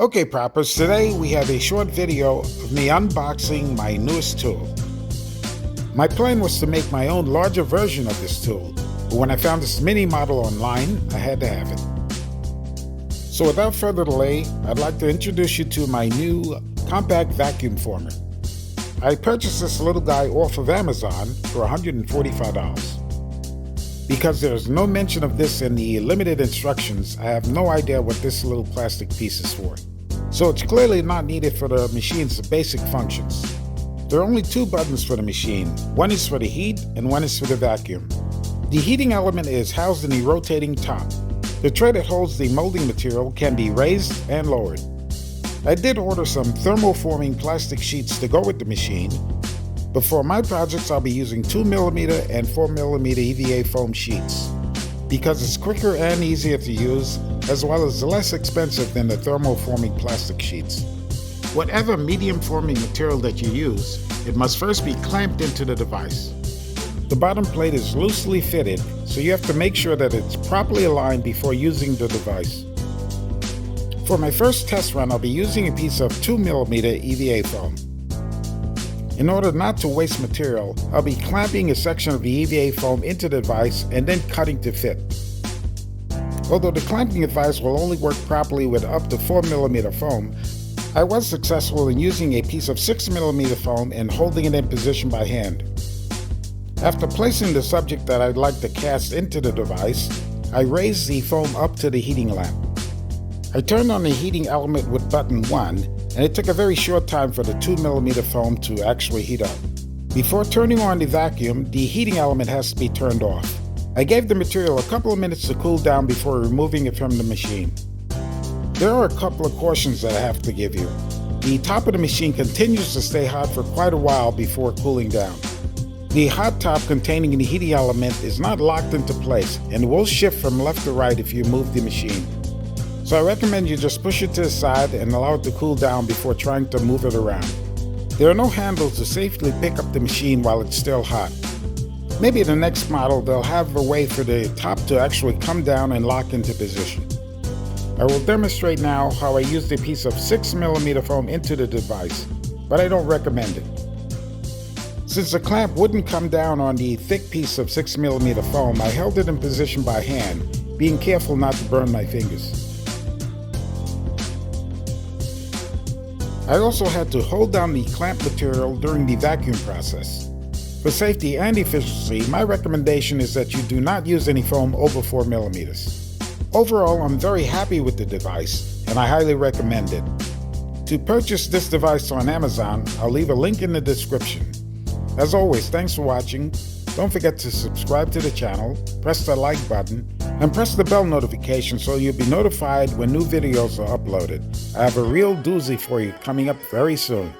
Okay, Proppers, today we have a short video of me unboxing my newest tool. My plan was to make my own larger version of this tool, but when I found this mini model online, I had to have it. So without further delay, I'd like to introduce you to my new compact vacuum former. I purchased this little guy off of Amazon for $145. Because there's no mention of this in the limited instructions, I have no idea what this little plastic piece is for. So it's clearly not needed for the machine's basic functions. There are only two buttons for the machine. One is for the heat and one is for the vacuum. The heating element is housed in the rotating top. The tray that holds the molding material can be raised and lowered. I did order some thermoforming plastic sheets to go with the machine, but for my projects I'll be using 2mm and 4mm EVA foam sheets because it's quicker and easier to use, as well as less expensive than the thermoforming plastic sheets. Whatever medium forming material that you use, it must first be clamped into the device. The bottom plate is loosely fitted, so you have to make sure that it's properly aligned before using the device. For my first test run, I'll be using a piece of 2mm EVA foam. In order not to waste material, I'll be clamping a section of the EVA foam into the device and then cutting to fit. Although the clamping device will only work properly with up to 4mm foam, I was successful in using a piece of 6mm foam and holding it in position by hand. After placing the subject that I'd like to cast into the device, I raised the foam up to the heating lamp. I turned on the heating element with button 1, and it took a very short time for the 2mm foam to actually heat up. Before turning on the vacuum, the heating element has to be turned off. I gave the material a couple of minutes to cool down before removing it from the machine. There are a couple of cautions that I have to give you. The top of the machine continues to stay hot for quite a while before cooling down. The hot top containing the heating element is not locked into place and will shift from left to right if you move the machine. So I recommend you just push it to the side and allow it to cool down before trying to move it around. There are no handles to safely pick up the machine while it's still hot. Maybe in the next model they'll have a way for the top to actually come down and lock into position. I will demonstrate now how I used a piece of 6mm foam into the device, but I don't recommend it. Since the clamp wouldn't come down on the thick piece of 6mm foam, I held it in position by hand, being careful not to burn my fingers. I also had to hold down the clamp material during the vacuum process. For safety and efficiency, my recommendation is that you do not use any foam over 4mm. Overall, I'm very happy with the device, and I highly recommend it. To purchase this device on Amazon, I'll leave a link in the description. As always, thanks for watching. Don't forget to subscribe to the channel, press the like button, and press the bell notification so you'll be notified when new videos are uploaded. I have a real doozy for you coming up very soon.